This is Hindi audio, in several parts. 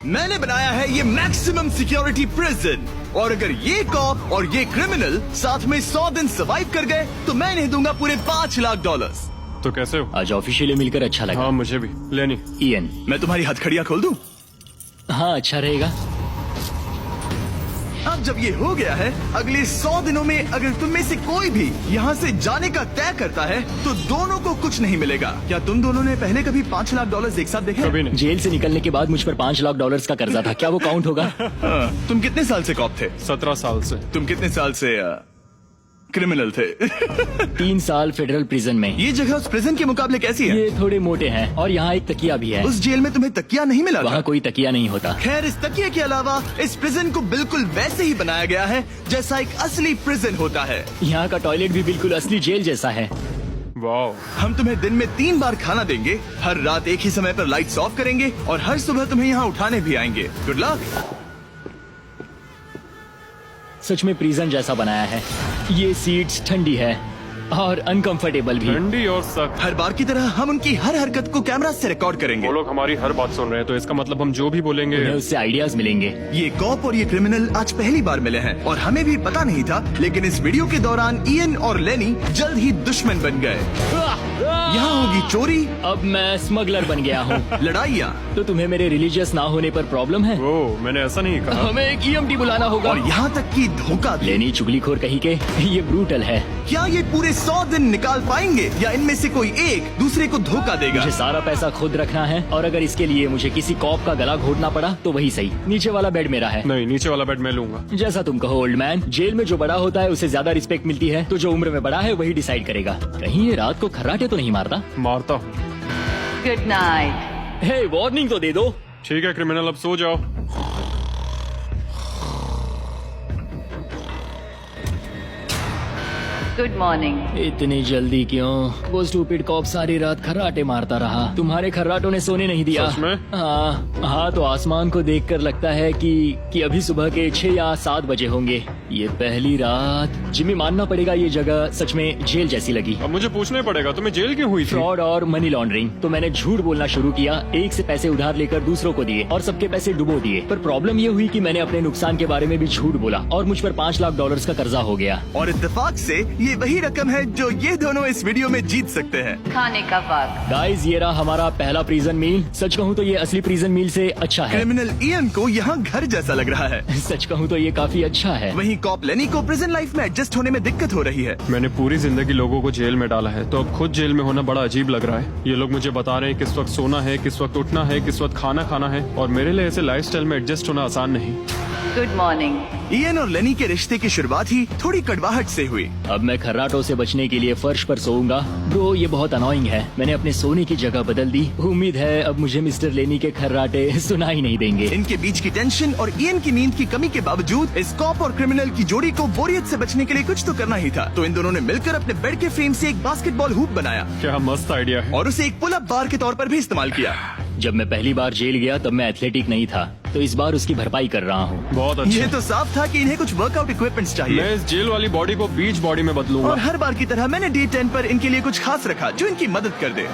मैंने बनाया है ये मैक्सिमम सिक्योरिटी प्रिजन, और अगर ये कॉप और ये क्रिमिनल साथ में 100 दिन सर्वाइव कर गए तो मैं इन्हें दूंगा पूरे $5 लाख। तो कैसे हो? आज ऑफिशियली मिलकर अच्छा लगा। हाँ मुझे भी। लेनी इयन। मैं तुम्हारी हथकड़ियाँ खोल दूं? हाँ अच्छा रहेगा। अब जब ये हो गया है, अगले 100 दिनों में अगर तुम में से कोई भी यहाँ से जाने का तय करता है तो दोनों को कुछ नहीं मिलेगा। क्या तुम दोनों ने पहले कभी $5 लाख एक साथ देखे? कभी नहीं। जेल से निकलने के बाद मुझ पर $5 लाख का कर्जा था, क्या वो काउंट होगा? तुम कितने साल से कॉप थे? 17 साल से। तुम कितने साल से क्रिमिनल थे? 3 साल फेडरल प्रिजन में। ये जगह उस प्रिजन के मुकाबले कैसी है? ये थोड़े मोटे हैं और यहाँ एक तकिया भी है। उस जेल में तुम्हें तकिया नहीं मिला था? वहाँ कोई तकिया नहीं होता। खैर, इस तकिए के अलावा इस प्रिजन को बिल्कुल वैसे ही बनाया गया है जैसा एक असली प्रिजन होता है। यहाँ का टॉयलेट भी बिल्कुल असली जेल जैसा है। वाह। हम तुम्हें दिन में 3 बार खाना देंगे, हर रात एक ही समय पर लाइट्स ऑफ करेंगे और हर सुबह तुम्हें यहाँ उठाने भी आएंगे। Good luck. सच में प्रिजन जैसा बनाया है। ये सीट्स ठंडी है और अनकंफर्टेबल भी। ठंडी और सख्त। हर बार की तरह हम उनकी हर हरकत को कैमरा से रिकॉर्ड करेंगे। वो लोग हमारी हर बात सुन रहे हैं, तो इसका मतलब हम जो भी बोलेंगे उन्हें उससे आइडियाज मिलेंगे। ये कॉप और ये क्रिमिनल आज पहली बार मिले हैं और हमें भी पता नहीं था, लेकिन इस वीडियो के दौरान इयन और लेनी जल्द ही दुश्मन बन गए। यहाँ होगी चोरी, अब मैं स्मगलर बन गया हूँ। लड़ाइयाँ, तो तुम्हें मेरे रिलीजियस ना होने पर प्रॉब्लम है? वो मैंने ऐसा नहीं कहा। हमें एक EMT बुलाना होगा। और यहाँ तक कि धोखा भी। लेनी चुगलीखोर कही के ये ब्रूटल है। क्या ये पूरे 100 दिन निकाल पाएंगे या इनमें से कोई एक दूसरे को धोखा देगा? मुझे सारा पैसा खुद रखना है और अगर इसके लिए मुझे किसी कॉप का गला घोटना पड़ा तो वही सही। नीचे वाला बेड मेरा है। नहीं, नीचे वाला बेड मैं लूंगा। जैसा तुम कहो ओल्ड मैन। जेल में जो बड़ा होता है उसे ज्यादा रिस्पेक्ट मिलती है, तो जो उम्र में बड़ा है वही डिसाइड करेगा। कहीं ये रात को खर्राटे तो नहीं मारता? मारता हूँ। Good night. हे, वार्निंग तो दे दो। ठीक है क्रिमिनल, अब सो जाओ। Good morning. इतनी जल्दी क्यों? वो स्टूपिड कॉप सारी रात खर्राटे मारता रहा। तुम्हारे खर्राटों ने सोने नहीं दिया। सच में? हाँ, तो आसमान को देखकर लगता है कि अभी सुबह के 6 या 7 बजे होंगे। ये पहली रात। जिम्मी, मानना पड़ेगा ये जगह सच में जेल जैसी लगी। अब मुझे पूछना ही पड़ेगा, तुम्हें जेल क्यों हुई थी? फ्रॉड और मनी लॉन्ड्रिंग। तो मैंने झूठ बोलना शुरू किया, एक से पैसे उधार लेकर दूसरों को दिए और सबके पैसे डुबो दिए। पर प्रॉब्लम ये हुई कि मैंने अपने नुकसान के बारे में भी झूठ बोला और मुझ पर $5 लाख का कर्जा हो गया। और इत्तेफाक से ये वही रकम है जो ये दोनों इस वीडियो में जीत सकते हैं। खाने का वक्त। गाइस, ये रहा हमारा पहला प्रिजन मील। सच कहूँ तो ये असली प्रिजन मील से अच्छा है। क्रिमिनल इयन को यहाँ घर जैसा लग रहा है। सच कहूँ तो ये काफी अच्छा है। वहीं कॉप लेनी को प्रिजन लाइफ में एडजस्ट होने में दिक्कत हो रही है। मैंने पूरी जिंदगी लोगों को जेल में डाला है, तो अब खुद जेल में होना बड़ा अजीब लग रहा है। ये लोग मुझे बता रहे हैं किस वक्त सोना है, किस वक्त उठना है, किस वक्त खाना खाना है, और मेरे लिए ऐसे लाइफस्टाइल में एडजस्ट होना आसान नहीं। Good morning. इयन और लेनी के रिश्ते की शुरुआत ही थोड़ी कड़वाहट से हुई। अब मैं खर्राटों से बचने के लिए फर्श पर सोऊंगा। ब्रो, ये बहुत अनोइंग है। मैंने अपने सोने की जगह बदल दी। उम्मीद है अब मुझे मिस्टर लेनी के खर्राटे सुनाई नहीं देंगे। इनके बीच की टेंशन और इयन की नींद की कमी के बावजूद इस कॉप और क्रिमिनल की जोड़ी को बोरियत से बचने के लिए कुछ तो करना ही था। तो इन दोनों ने मिलकर अपने बेड के फ्रेम से एक बास्केटबॉल हूप बनाया क्या मस्त आइडिया है। और उसे एक पुल अप बार के तौर पर भी इस्तेमाल किया। जब मैं पहली बार जेल गया तब मैं एथलेटिक नहीं था, तो इस बार उसकी भरपाई कर रहा हूँ। बहुत अच्छा। ये तो साफ था कि इन्हें कुछ वर्कआउट इक्विपमेंट्स चाहिए। मैं इस जेल वाली बॉडी को बीच बॉडी में बदलूंगा। और हर बार की तरह मैंने डे 10 पर इनके लिए कुछ खास रखा जो इनकी मदद कर दे।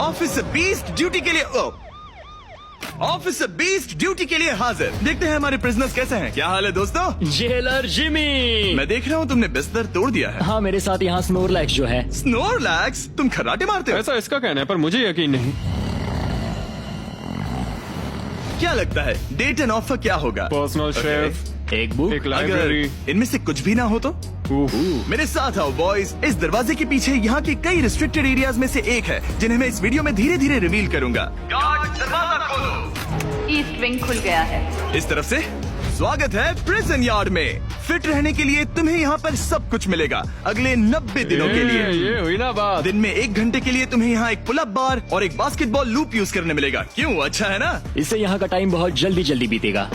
ऑफिसर बीस्ट ड्यूटी के लिए ऑफिसर बीस्ट ड्यूटी के लिए हाजिर। देखते हैं हमारे प्रिजनर्स कैसे हैं। क्या हाल है दोस्तों? Jailer Jimmy. मैं देख रहा हूँ तुमने बिस्तर तोड़ दिया है। हाँ, मेरे साथ यहाँ स्नोरलैक्स जो है। स्नोरलैक्स? तुम खर्राटे मारते हो? ऐसा इसका कहना है, पर मुझे यकीन नहीं। क्या लगता है डे 10 ऑफर क्या होगा? पर्सनल शेफ, एक बुक। एक अगर लाइब्रेरी। इनमें से कुछ भी ना हो तो? मेरे साथ आओ बॉयज। इस दरवाजे के पीछे यहाँ के कई रिस्ट्रिक्टेड एरियाज में से एक है जिन्हें मैं इस वीडियो में धीरे धीरे रिवील करूंगा। गार्ड, दरवाजा खोलो। ईस्ट विंग खुल गया है। इस तरफ से स्वागत है प्रिजन यार्ड में। फिट रहने के लिए तुम्हें यहाँ पर सब कुछ मिलेगा अगले 90 दिनों के लिए। ये हुई ना बात। दिन में 1 घंटे के लिए तुम्हें यहाँ एक पुल अप बार और एक बास्केटबॉल लूप यूज करने मिलेगा। क्यों, अच्छा है ना? इससे यहाँ का टाइम बहुत जल्दी बीतेगा।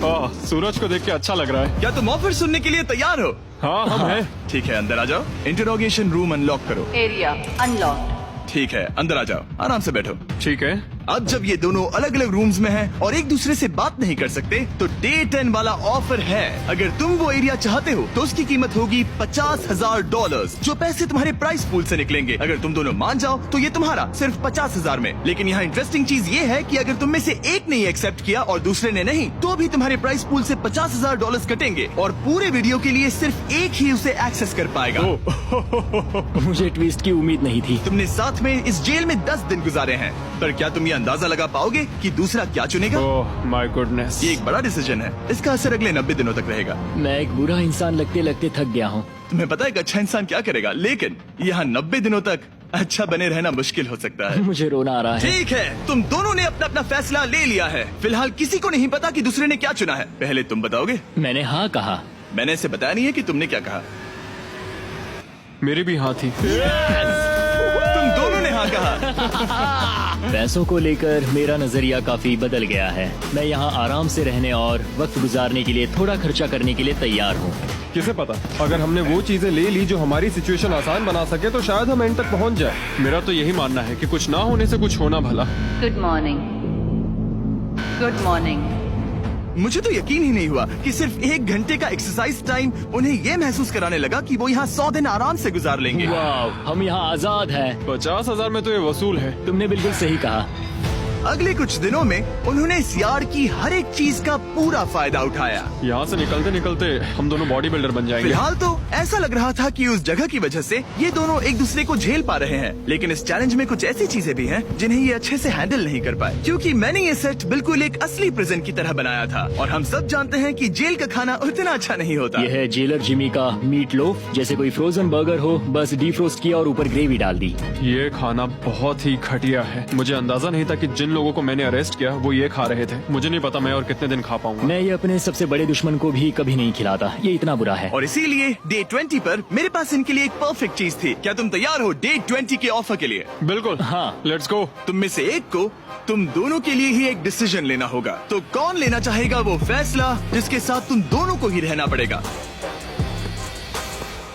सूरज को देख के अच्छा लग रहा है। क्या तुम ऑफर सुनने के लिए तैयार हो? हाँ, हम हैं। ठीक है, अंदर आ जाओ। इंटरोगेशन रूम अनलॉक करो। Area unlock. ठीक है, अंदर आ जाओ, आराम से बैठो। ठीक है। अब जब ये दोनों अलग अलग रूम्स में हैं और एक दूसरे से बात नहीं कर सकते, तो डे 10 वाला ऑफर है। अगर तुम वो एरिया चाहते हो तो उसकी कीमत होगी $50,000, जो पैसे तुम्हारे प्राइस पूल से निकलेंगे। अगर तुम दोनों मान जाओ तो ये तुम्हारा सिर्फ 50,000 में। लेकिन यहाँ इंटरेस्टिंग चीज ये है कि अगर तुम में से एक ने एक्सेप्ट किया और दूसरे ने नहीं, तो भी तुम्हारे प्राइस पूल से $50,000 कटेंगे और पूरे वीडियो के लिए सिर्फ एक ही उसे एक्सेस कर पाएगा। मुझे ट्विस्ट की उम्मीद नहीं थी। तुमने साथ में इस जेल में 10 दिन गुजारे हैं, पर क्या तुम ये अंदाजा लगा पाओगे कि दूसरा क्या चुनेगा? Oh my goodness. ये एक बड़ा डिसीजन है। इसका असर अगले 90 दिनों तक रहेगा। मैं एक बुरा इंसान लगते लगते थक गया हूँ। तुम्हें पता है एक अच्छा इंसान क्या करेगा, लेकिन यहाँ 90 दिनों तक अच्छा बने रहना मुश्किल हो सकता है। मुझे रोना आ रहा है। ठीक है, तुम दोनों ने अपना अपना फैसला ले लिया है। फिलहाल किसी को नहीं पता कि दूसरे ने क्या चुना है। पहले तुम बताओगे? मैंने हाँ कहा। मैंने इसे बताया नहीं है कि तुमने क्या कहा। मेरी भी हाँ थी। तुम दोनों ने हाँ कहा। पैसों को लेकर मेरा नजरिया काफी बदल गया है। मैं यहाँ आराम से रहने और वक्त गुजारने के लिए थोड़ा खर्चा करने के लिए तैयार हूँ। किसे पता, अगर हमने वो चीजें ले ली जो हमारी सिचुएशन आसान बना सके तो शायद हम एंड तक पहुँच जाए। मेरा तो यही मानना है कि कुछ ना होने से कुछ होना भला। Good morning. Good morning. मुझे तो यकीन ही नहीं हुआ कि सिर्फ 1 घंटे का एक्सरसाइज टाइम उन्हें ये महसूस कराने लगा कि वो यहाँ 100 दिन आराम से गुजार लेंगे। वाह, हम यहाँ आजाद हैं। 50,000 में तो ये वसूल है। तुमने बिल्कुल सही कहा। अगले कुछ दिनों में उन्होंने इस यार्ड की हर एक चीज का पूरा फायदा उठाया। यहाँ से निकलते निकलते हम दोनों बॉडी बिल्डर बन जाएंगे। फिलहाल तो ऐसा लग रहा था कि उस जगह की वजह से ये दोनों एक दूसरे को झेल पा रहे हैं, लेकिन इस चैलेंज में कुछ ऐसी चीजें भी हैं जिन्हें ये अच्छे से हैंडल नहीं कर पाए, क्योंकि मैंने ये सेट बिल्कुल एक असली प्रिजन की तरह बनाया था। और हम सब जानते हैं कि जेल का खाना उतना अच्छा नहीं होता। यह है जेलर जिमी का मीट लोफ, जैसे कोई फ्रोजन बर्गर हो, बस डीफ्रोस्ट किया और ऊपर ग्रेवी डाल दी। ये खाना बहुत ही घटिया है। मुझे अंदाजा नहीं था कि जिन लोगों को मैंने अरेस्ट किया वो ये खा रहे थे। मुझे नहीं पता मैं और कितने दिन खा पाऊंगा। मैं ये अपने सबसे बड़े दुश्मन को भी कभी नहीं खिलाता। ये इतना बुरा है। और इसीलिए डे 20 पर मेरे पास इनके लिए एक परफेक्ट चीज थी। क्या तुम तैयार हो डे 20 के ऑफर के लिए? बिल्कुल हाँ। Let's go. तुम में से एक को तुम दोनों के लिए ही एक डिसीजन लेना होगा। तो कौन लेना चाहेगा वो फैसला जिसके साथ तुम दोनों को ही रहना पड़ेगा?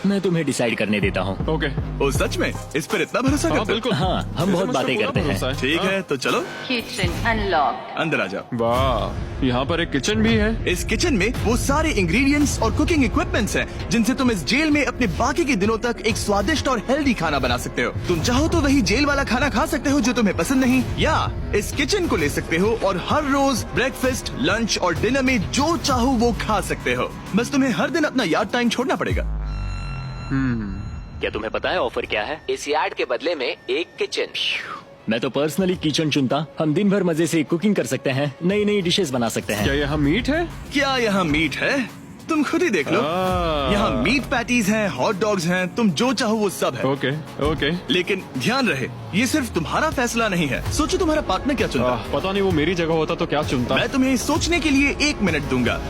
मैं तुम्हें डिसाइड करने देता हूँ। ओके। ओ सच में इस पर इतना भरोसा हाँ करते हो? बिल्कुल। हाँ, हम बहुत बातें करते हैं। ठीक है, तो चलो Kitchen unlocked. अंदर आ जाओ। वाह, यहाँ पर एक किचन भी है। इस किचन में वो सारे इंग्रेडिएंट्स और कुकिंग इक्विपमेंट्स हैं जिनसे तुम इस जेल में अपने बाकी के दिनों तक एक स्वादिष्ट और हेल्दी खाना बना सकते हो। तुम चाहो तो वही जेल वाला खाना खा सकते हो जो तुम्हें पसंद नहीं, या इस किचन को ले सकते हो और हर रोज ब्रेकफास्ट, लंच और डिनर में जो चाहो वो खा सकते हो। बस तुम्हें हर दिन अपना यार्ड टाइम छोड़ना पड़ेगा। क्या तुम्हें पता है ऑफर क्या है? इस यार्ड के बदले में एक किचन। मैं तो पर्सनली किचन चुनता। हम दिन भर मजे से कुकिंग कर सकते हैं, नई नई डिशेस बना सकते हैं। क्या यहाँ मीट है? क्या यहाँ मीट है? तुम खुद ही देख लो। यहाँ मीट पैटीज हैं, हॉट डॉग्स हैं, तुम जो चाहो वो सब है। Okay okay. लेकिन ध्यान रहे, ये सिर्फ तुम्हारा फैसला नहीं है। सोचो तुम्हारा पार्टनर क्या चुनता। पता नहीं वो मेरी जगह होता तो क्या चुनता। मैं तुम्हें सोचने के लिए 1 मिनट दूंगा।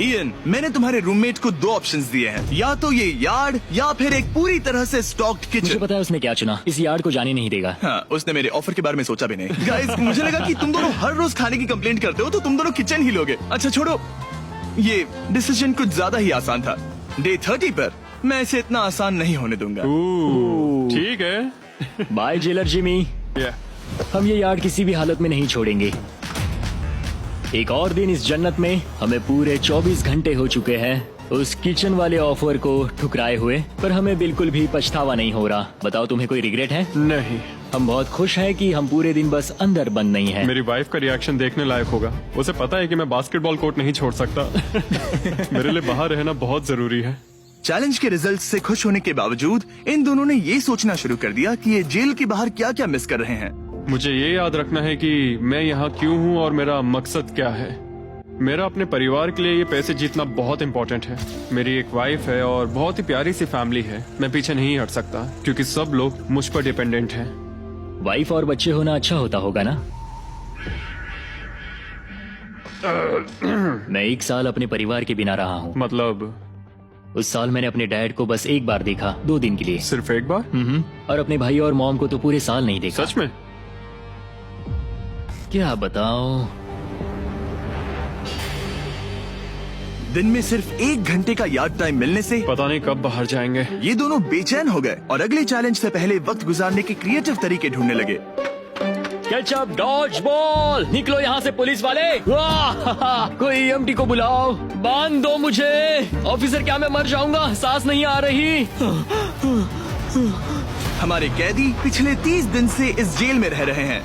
इयन, मैंने तुम्हारे रूममेट को 2 ऑप्शंस दिए हैं, या तो ये यार्ड या फिर एक पूरी तरह से स्टॉक्ड मुझे किचन। पता है उसने क्या चुना। इस यार्ड को जाने नहीं देगा। हाँ, उसने मेरे ऑफर के बारे में सोचा भी नहीं। गाइस, मुझे लगा कि तुम दोनों हर रोज खाने की कंप्लेंट करते हो तो तुम दोनों किचन ही लोगे। अच्छा छोड़ो, ये डिसीजन कुछ ज्यादा ही आसान था। डे 30 पर मैं इसे इतना आसान नहीं होने दूंगा। ठीक है। Bye jailer Jimmy. हम ये यार्ड किसी भी हालत में नहीं छोड़ेंगे। एक और दिन इस जन्नत में। हमें पूरे 24 घंटे हो चुके हैं उस किचन वाले ऑफर को ठुकराए हुए, पर हमें बिल्कुल भी पछतावा नहीं हो रहा। बताओ, तुम्हें कोई रिग्रेट है? नहीं। हम बहुत खुश हैं कि हम पूरे दिन बस अंदर बंद नहीं हैं। मेरी वाइफ का रिएक्शन देखने लायक होगा। उसे पता है कि मैं बास्केटबॉल कोर्ट नहीं छोड़ सकता। मेरे लिए बाहर रहना बहुत जरूरी है। चैलेंज के रिजल्ट से खुश होने के बावजूद इन दोनों ने ये सोचना शुरू कर दिया कि ये जेल के बाहर क्या क्या मिस कर रहे हैं। मुझे ये याद रखना है कि मैं यहाँ क्यों हूँ और मेरा मकसद क्या है। मेरा अपने परिवार के लिए ये पैसे जीतना बहुत इम्पोर्टेंट है। मेरी एक वाइफ है और बहुत ही प्यारी सी फैमिली है। मैं पीछे नहीं हट सकता क्योंकि सब लोग मुझ पर डिपेंडेंट हैं। वाइफ और बच्चे होना अच्छा होता होगा ना? मैं 1 साल अपने परिवार के बिना रहा हूँ। मतलब? उस साल मैंने अपने डैड को बस 1 बार देखा, 2 दिन के लिए। सिर्फ 1 बार? और अपने भाई और मॉम को तो पूरे साल नहीं देखा। सच में? क्या बताओ। दिन में सिर्फ 1 घंटे का यार्ड टाइम मिलने से पता नहीं कब बाहर जाएंगे। ये दोनों बेचैन हो गए और अगले चैलेंज से पहले वक्त गुजारने के क्रिएटिव तरीके ढूंढने लगे। केचप, डॉज बॉल, निकलो यहाँ से पुलिस वाले। वाह, कोई EMT को बुलाओ, बांध दो मुझे। ऑफिसर, क्या मैं मर जाऊंगा? सांस नहीं आ रही। हमारे कैदी पिछले 30 दिन से इस जेल में रह रहे हैं।